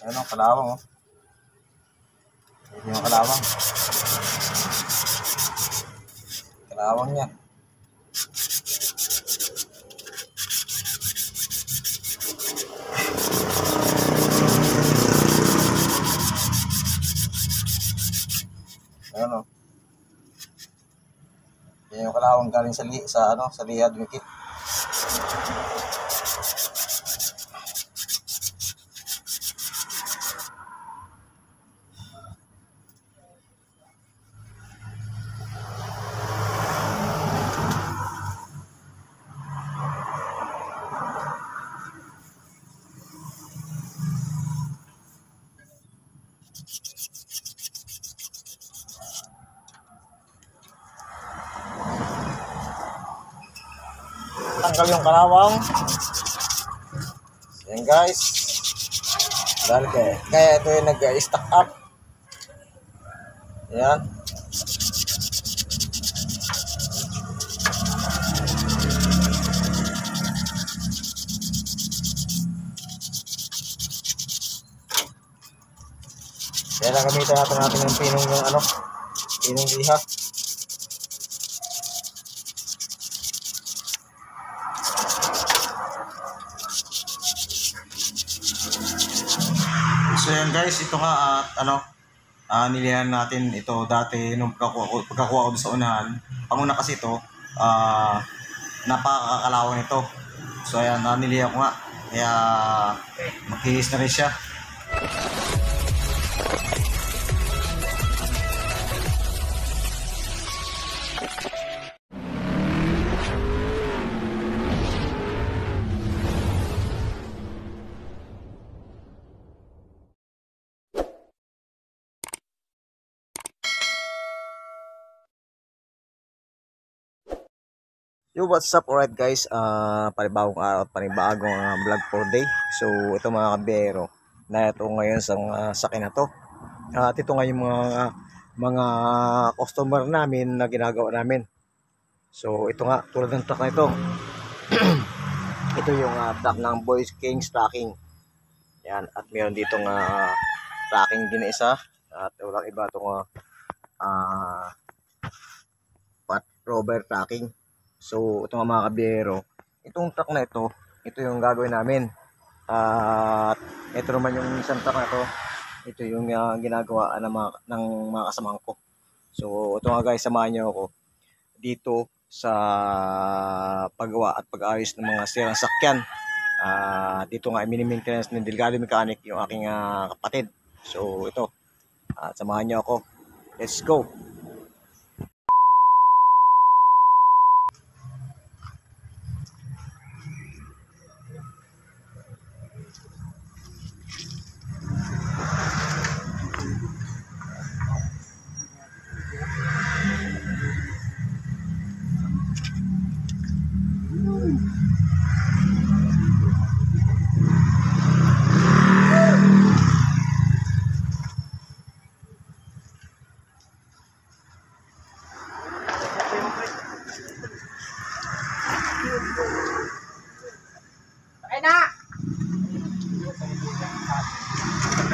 Ayun o, kalawang o. Hindi yung kalawang. Kalawang niya. Ayun o. Yan yung kalawang galing sa liha dumikit. Tanggal yung kalawang. Yan guys. Dahil kaya ito yung nag-stack up. Yan. Kaya lang gamitin natin yung pinong yung pinong liha. So yan guys, ito nga at nilihan natin ito dati nung pagkakuha ko sa unahan. Panguna kasi ito, napakakalawang ito. So ayan, nilihan ko nga. Kaya makinis na rin siya. Yo, what's up? Alright guys, panibagong araw at panibagong vlog for day. So ito mga kabiyero, na ito ngayon sa sakin na to. At ito nga yung mga customer namin na ginagawa namin. So ito nga, tulad ng truck na ito. Ito yung truck ng Boys King Stocking. Yan, at meron dito tracking din isa. At walang iba itong Pat Rover tracking. So, ito mga kabiyero, itong truck na ito yung gagawin namin. At ito naman yung isang truck na ito yung ginagawa ng mga kasamahan ko. So, ito nga guys, samahan niyo ako dito sa paggawa at pag-ayos ng mga sirang sakyan. Dito nga, mini-maintenance ng Delgado Mechanic yung aking kapatid. So, ito, samahan niyo ako. Let's go!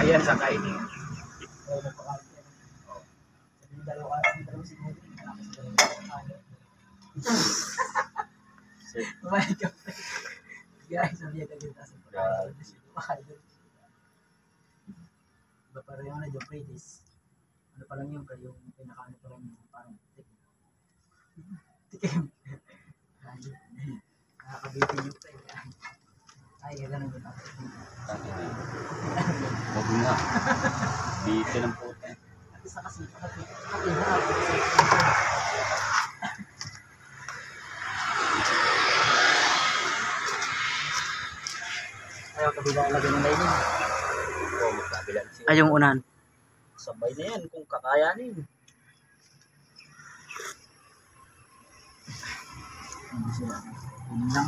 Ayan sa kainin. Guys, sabi ka dito sa pagkakas. Iba pa rin yung na Jopridis. Ano pa lang yung pinakaano pa lang yung parang tikim. Nakakabitin yung pre. Ay, ganun din ako. Huwag na. Dito ng puta. Isa kasi, ayaw kabila lagi ng lining. Oo, magkabila. Ay, yung unan. Sabay na yan kung kakayanin. Hindi sila. Yun lang.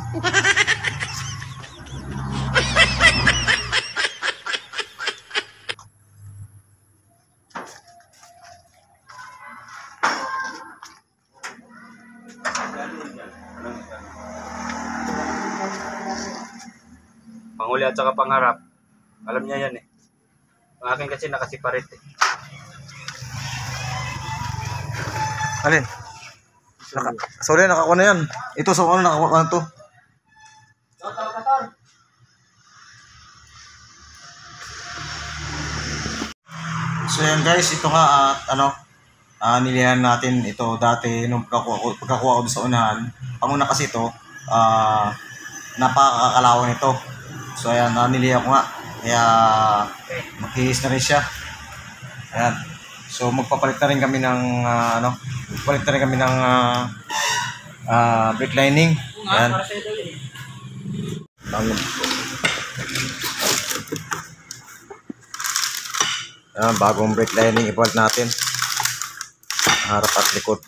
Panghuli at saka pangharap. Alam niya yan eh. Akin kasi nakasiparit eh. Alin? Sorry, nakakuha na yan. Ito, so ano, nakakuha na to. So yan guys, ito nga at nilihan natin ito dati nung pagkakuha ko doon sa unahan. Ang una kasi ito, napakakalawang ito. So ayan, nilihan ko nga. Kaya maghihis na rin siya. Ayan. So magpapalit na rin kami ng magpapalit na rin kami ng brake lining. Ayan. Ayan, bagong brake lining ipalit natin. Harap at likod.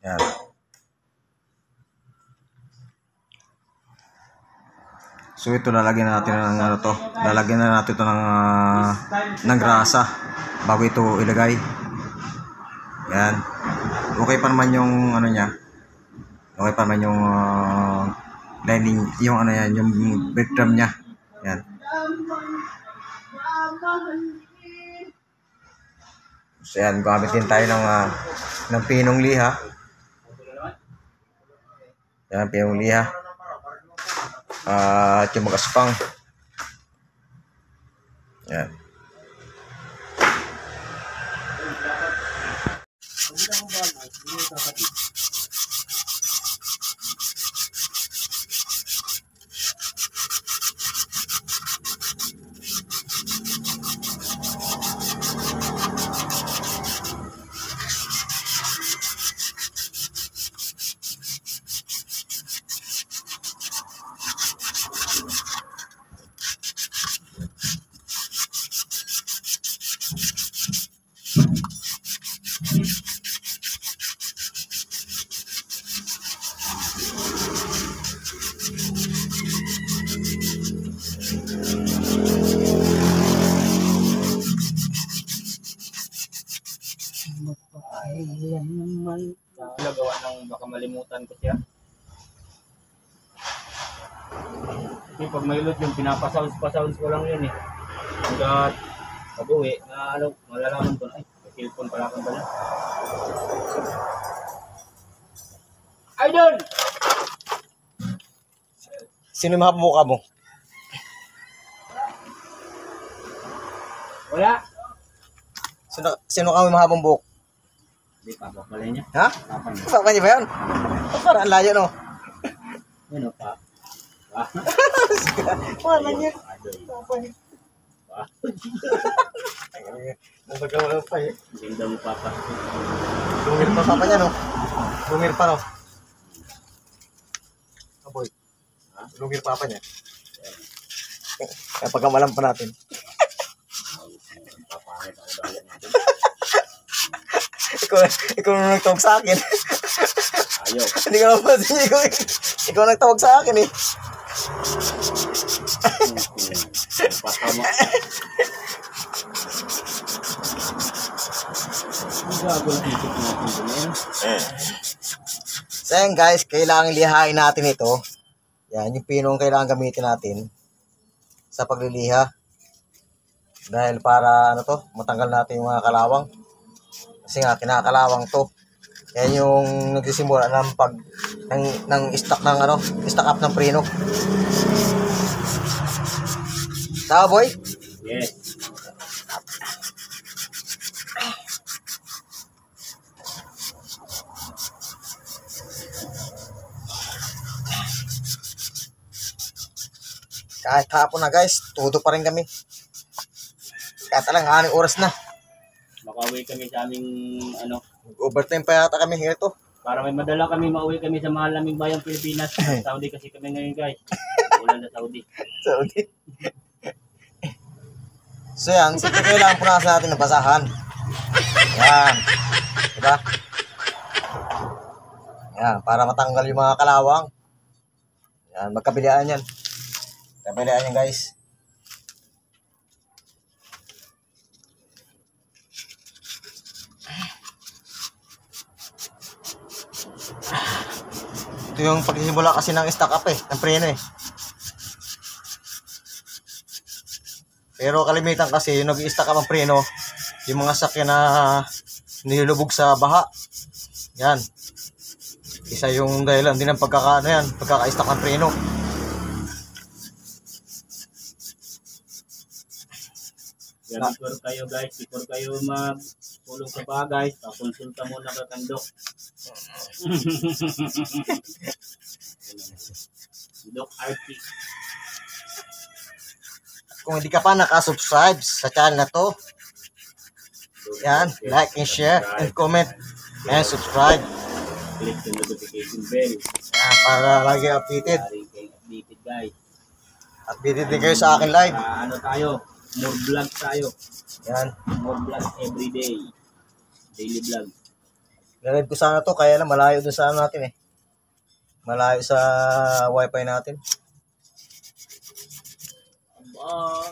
Ayan. So ito lalagyan natin ng lalagyan na natin ito ng grasa bago ito ilagay. Yan. Okay pa naman yung niya. Okay pa naman yung lining, yung yan, yung brake drum niya. Yan. So yan, gamit din tayo ng pinong liha. Yan, pinong liha. At yung mag-aspang. Yan. Gawa ng baka malimutan ko siya. Kasi pag may load yung pinapasounds ko lang yun eh. Hanggat pag-uwi na malalaman ko na ay, may cellphone pala akong dala. Idol! Sino yung mukha mo? Wala! Sino kami mahabang buhok? Hindi pa pala niya. Ha? Papa niya. Papa niya ba yun? Parang layo, no? Ano pa? Papa niya. Idol. Papa niya. Nagagawa pa eh. Ganda mo papa. Lumir pa papa niya, no? Lumir pa, no? Aboy. Lumir papa niya. Kaya pagkamalam pa natin. Papangit ako dahil natin. Ikaw na nagtawag sa akin. Ayaw. Hindi ka naman ikaw nagtawag sa akin eh. Pasama. Gago na ikot natin din. So yan guys, kailangan lihain natin ito. Yan, yung pinong kailangan gamitin natin sa pagliliha. Dahil para matanggal natin yung mga kalawang. Kasi nga kinakalawang to. Yan yung nagsisimula ng stock stock up ng preno. Tama boy? Yes. Kahit hapon na guys, todo pa rin kami. Kahit alang 6 oras na. Makauwi kami sa aming Overtime pa yata kami ito. para may madala kami, mauwi kami sa mahal naming bayang Pilipinas. Saudi kasi kami ngayon guys. Ulan na Saudi. Saudi. So yan, siyempre kailangan punasan natin ng basahan. Yan. Diba? Yan, para matanggal yung mga kalawang. Yan, magkabiliaan yan. Kabiliaan yan guys. Ito yung pagsisimula kasi ng stock up ng preno eh. Pero kalimitan kasi yung nag-i-stack up ang preno, yung mga sakyan na nilulubog sa baha. Yan. Isa yung dahilan din ng pagkaka-stack ng preno. Kaya before kayo guys, before kayo magpulong sa baha guys, pakonsulta muna ka kandok. Doc RT. Kung hindi ka pa nakasubscribe sa channel na to, yan, like and share and comment and subscribe. Click the notification bell. Yan, para lagi updated. Para rin kayo updated guys. Updated din kayo sa akin live. Ano tayo? More vlog tayo. Yan. More vlog every day. Daily vlog. Nalive ko sana to, kaya lang malayo dun sa ano natin eh. Malayo sa wifi natin. Aba.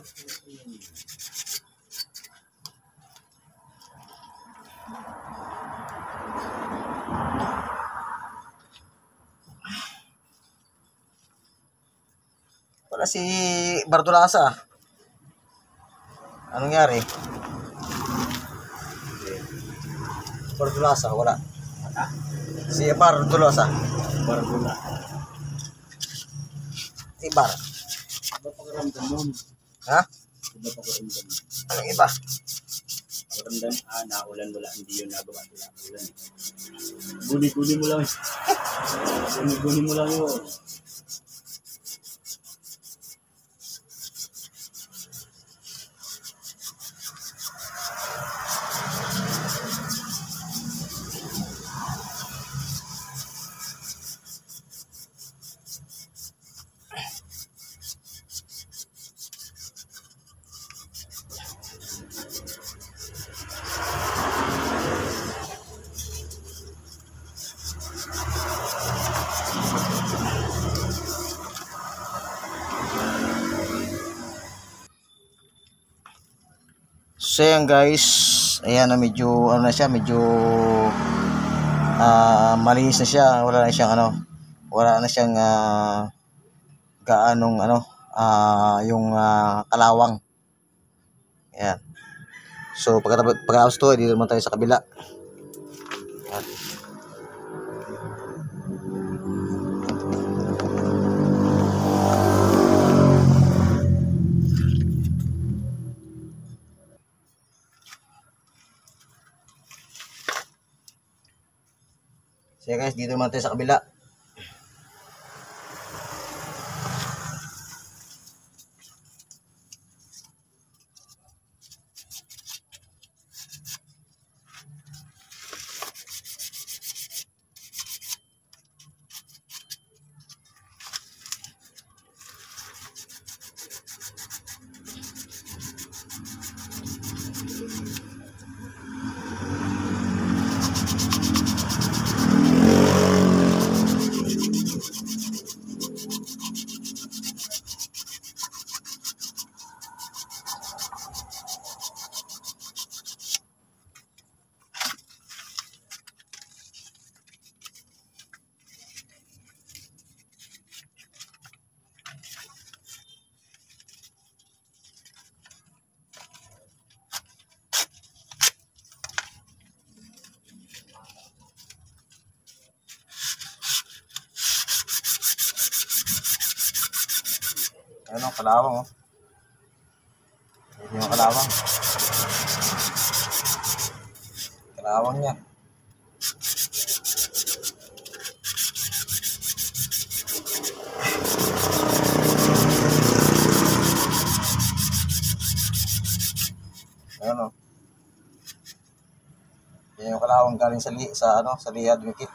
Wala si Bardulasa. Anong nangyari? Bardulasa, wala. Si Bardulasa. Barbula. Si Bar. Iba pakiramdam nun. Ha? Iba pakiramdam. Anong iba? Pakiramdam, naulan wala. Hindi yun nagawa. Wala ulan. Guni-guni mo lang. Guni-guni mo lang yun. So yan guys, ayan na medyo ano na siya, medyo malinis na siya, wala na siyang wala na siyang gaanong yung kalawang. Ayan. So pagkatapos to, dito naman tayo sa kabila. Ayan. So guys, dito naman tayo sa kabila. Ayun ang kalawang oh. Ayun yung kalawang. Kalawang niya. Ayun oh. Ayun yung kalawang galing sa liha dumikit.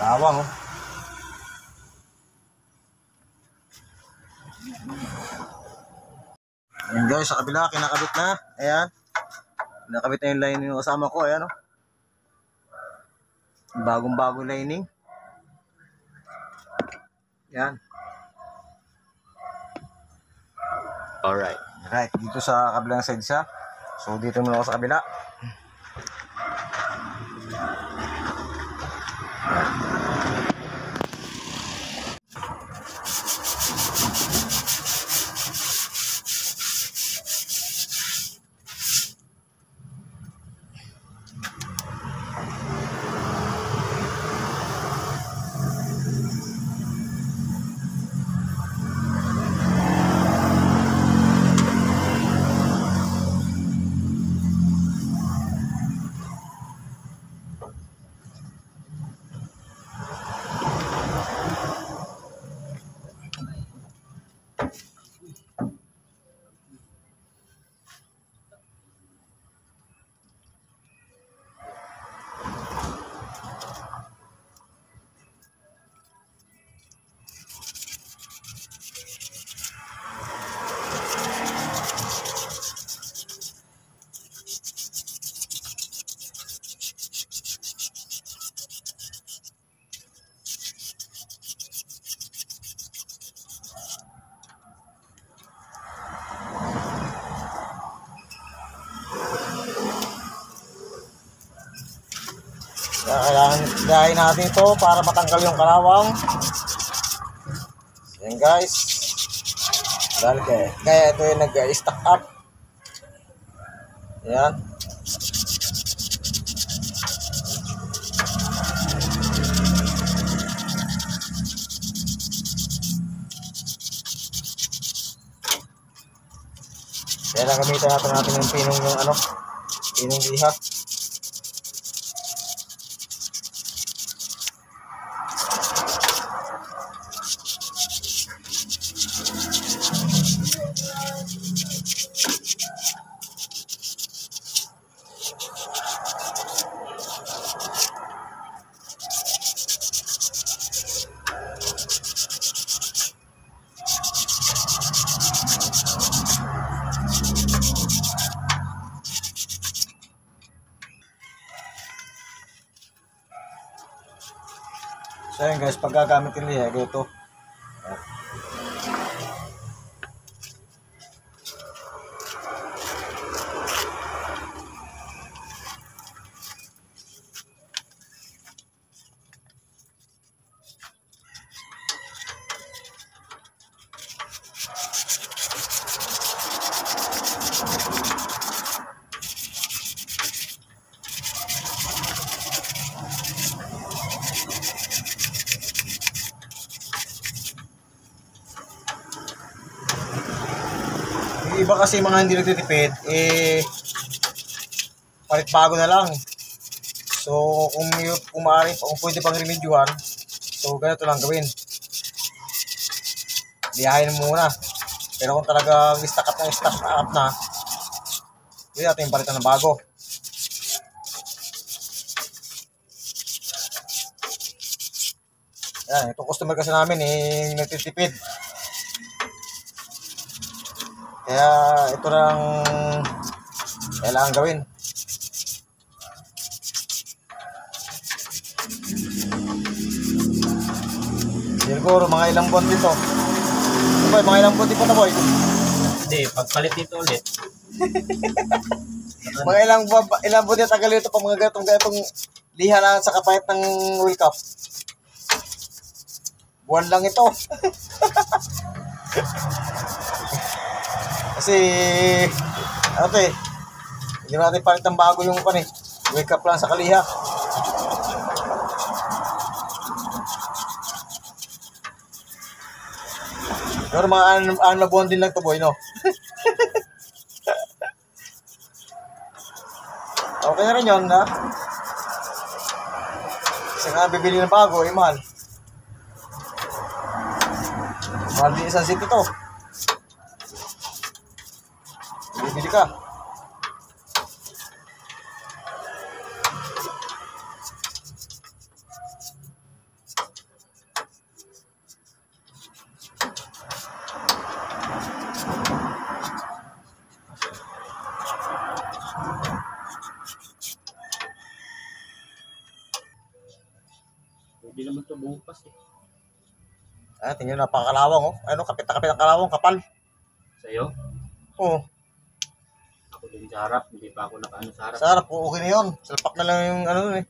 Awang, oh. Ayan guys, sa kabila, kinakabit na. Ayan. Kinakabit na yung lining ng kasama ko. Ayan, oh. Bagong-bagong lining. Ayan. Alright. Right, dito sa kabilang side siya. So, dito muna ako sa kabila. Kailangan gayahin natin ito para matanggal yung kalawang. Yan guys. Dahil kaya ito yung nag-stack up. Yan. Kaya lang gamitan natin yung pinong yung pinong liha. So yun guys, pag gagamit yung liha, ito. Iba kasi mga hindi nagtitipid, palit bago na lang. So, kung maaari, kung pwede pang remedyuhan, so ganito lang gawin. Liyahin mo muna. Pero kung talagang stock up na, pwede natin palitan ng bago. Yan, itong customer kasi namin, nagtitipid. Kaya ito lang kailangan gawin. Siguro mga ilang buwan dito. Boy, mga ilang buwan dito na boy. Hindi, pagpalit dito ulit. Mga ilang buwan dito tagal ito pa mga gatong liha lang sa kapahit ng World Cup. Buwan lang ito. Kasi, hindi natin palit ng bago yung wake up lang sa kaliha. Pero mga na buwan din lang to boy, no? Okay na rin yun, ha? Kasi nga bibili ng bago, mahal. Mahal din isang seat ito. Bibili ka. bukas eh. Ah, tingnan napakalawang oh. Ano, kapit na kapit ang kalawang, kapal. Sa'yo? Oo. Ako din sa harap, hindi pa ako nakaano sa harap. Sa harap, okay na yun. Salpak na lang yung ano eh.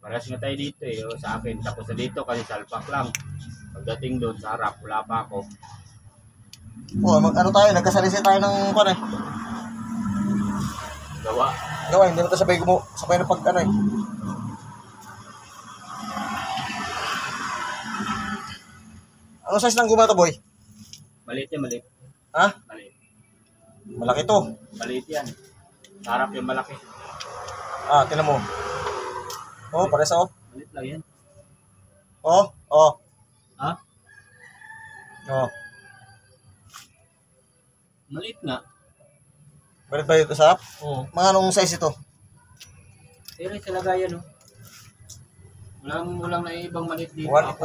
Paras nga tayo dito eh, o, sa akin. Tapos sa dito kasi salpak lang. Pagdating doon sa harap, wala pa ako. Oo, ano tayo, nagkasalisi tayo ng kwan eh. Gawa. Gawa, hindi mo ito sabay na pag ano eh. Ano size ng guma to, boy? Maliit yan, maliit. Ha? Maliit. Malaki to. Maliit yan. Sa harap yung malaki. Ah, tinan mo. Oh, pares oh. Maliit lang yan. Oh, oh. Ha? Oh. Maliit nga. Balit ba ito sa harap? Oo. Mga anong size ito? Pero sa lagayan, no? Walang naiibang maliit dito. 1.8?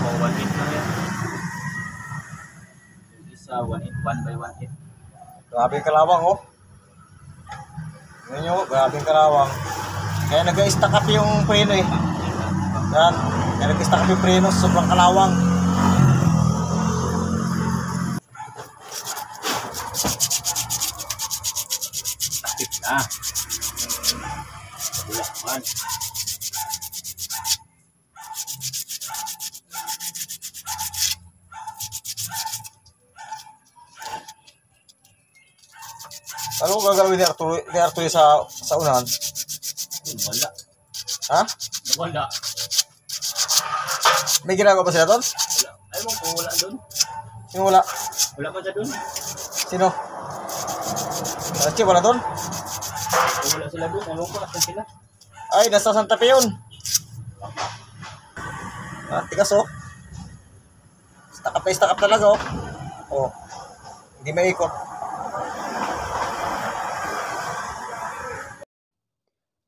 O, 1.8 lang yan. Yung isa, 1.8, 1 by 1.8. Grabe yung kalawang oh. Ngayon nyo, grabe yung kalawang. Kaya nag-stack up yung preno eh. Yan. Kaya nag-stack up yung preno sa sobrang kalawang. Takip na. Wala man. Ano kung gagawin ni Arturo sa unahan? Wala. Ha? Wala. May ginagawa ba sila doon? Wala. Ayaw mo kung wala doon. Sino wala? Wala pa siya doon. Sino? Archie, wala doon? Kung wala sila doon, ayaw ko. Asan sila? Ay, nasa Santa Fe yun. Ah, tigas oh. Stack up talaga oh. Oh. Hindi maikot.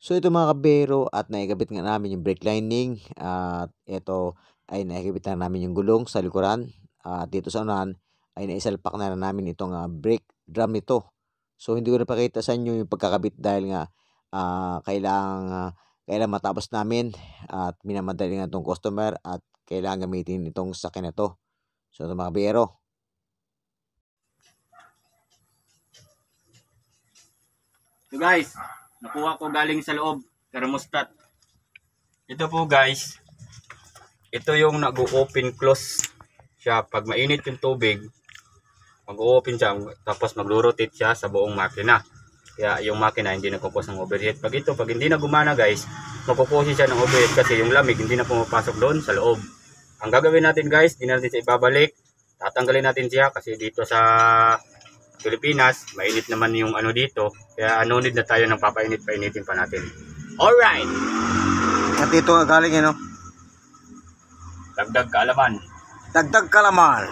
So ito mga kabero at naikabit nga namin yung brake lining at ito ay naikabit na namin yung gulong sa likuran at dito sa unahan ay naisalpak na namin itong brake drum nito. So hindi ko na pakita sa inyo yung pagkakabit dahil nga kailangan matapos namin at minamadali nga itong customer at kailangan gamitin itong sakin na to. So ito mga kabero. So guys, nakuha ko galing sa loob, thermostat. Ito po guys, ito yung nag-open close siya. Pag mainit yung tubig, mag-open siya, tapos mag-rotate siya sa buong makina. Kaya yung makina hindi nagkukos ng overheat. Pag hindi na gumana guys, magkukos siya ng overheat kasi yung lamig hindi na pumapasok doon sa loob. Ang gagawin natin guys, hindi natin siya ibabalik. Tatanggalin natin siya kasi dito sa Pilipinas, mainit naman yung ano dito. Kaya no need na tayo ng papainitin pa natin. Alright! At ito nga galing yun, no? Dagdag kaalaman. Dagdag kalaman.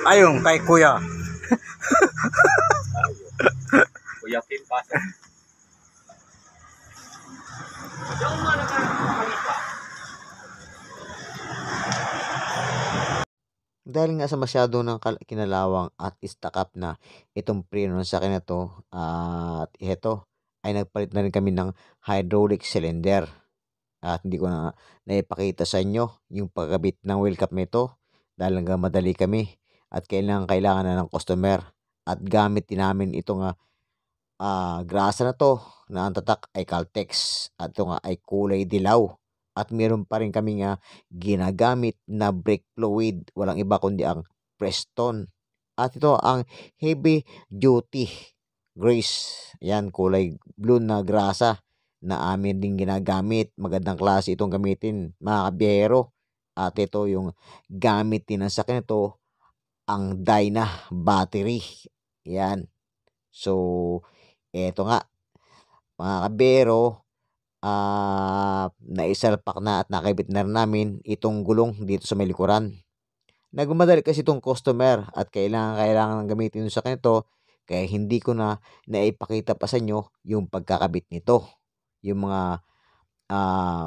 Ayong kay kuya. Kuya Kim, pasok. Diyan mo na pa. Dahil nga sa masyado ng kinalawang at istakap na itong preno ng sakin na to at ito ay nagpalit na rin kami ng hydraulic cylinder at hindi ko na naipakita sa inyo yung pagkabit ng wheel cap nito dahil hanggang madali kami at kailangan na ng customer at gamit din namin itong grasa na to na ang tatak ay Caltex at ito nga ay kulay dilaw. At meron pa rin kami ginagamit na brake fluid. Walang iba kundi ang Preston. At ito ang heavy duty grease. Yan, kulay blue na grasa na amin din ginagamit. Magandang klase itong gamitin mga kabiyero. At ito yung gamit din ng sakin ito, ang Dyna battery. Yan. So, eto nga mga kabiyero. Naisalpak na at nakabit na rin namin itong gulong dito sa may likuran. Nagmadali kasi itong customer at kailangan gamitin sa kanito kaya hindi ko na naipakita pa sa inyo yung pagkakabit nito. Yung mga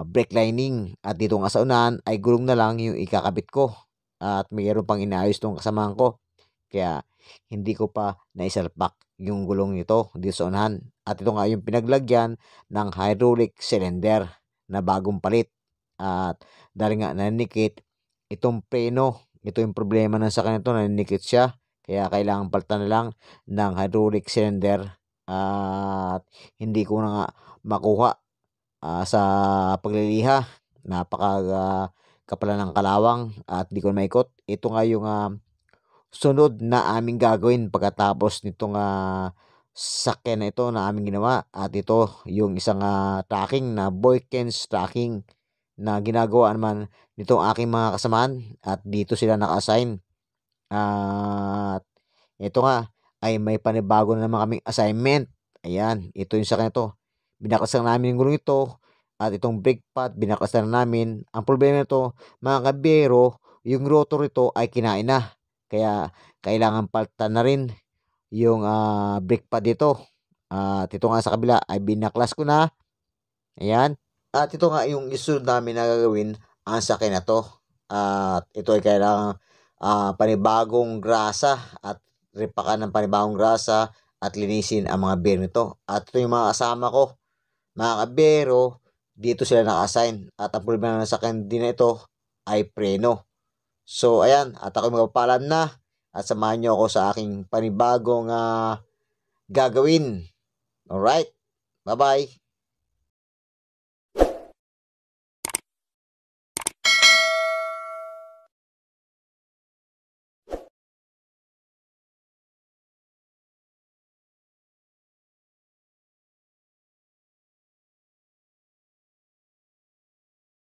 brake lining at dito nga sa unahan ay gulong na lang yung ikakabit ko at mayroon pang inaayos tong kasamahan ko. Kaya hindi ko pa naisalpak yung gulong nito dito sa unahan. At ito nga yung pinaglagyan ng hydraulic cylinder na bagong palit. At dahil nga nanikit, itong preno, ito yung problema ng sakyan ito, nanikit siya. Kaya kailangan palitan na lang ng hydraulic cylinder. At hindi ko na nga makuha sa pagliliha. Kapala ng kalawang at di ko na maikot. Ito nga yung sunod na aming gagawin pagkatapos nitong sakyan na ito na aming ginawa. At ito yung isang tracking na Boykins tracking na ginagawa naman nitong aking mga kasamaan at dito sila naka-assign. At ito nga ay may panibago na naman kaming assignment. Ayan, ito yung sakyan ito. Binakasan namin yung gulong ito at itong brake pad binakasan namin. Ang problema nito mga kabiyero, yung rotor ito ay kinain na. Kaya kailangan palitan na rin yung brake pad dito. At ito nga sa kabila ay binaklas ko na. Ayan. At ito nga yung isunod namin na gagawin ang sakyan na to. At ito ay kailangan panibagong grasa at ripakan ng panibagong grasa at linisin ang mga bearing nito. At ito yung mga kasama ko. Mga kabiyero, dito sila naka-assign. At ang problema ng sakyan din na ito ay preno. So ayan, at ako magpapaalam na. At samahan nyo ako sa aking panibagong gagawin. Alright, bye-bye.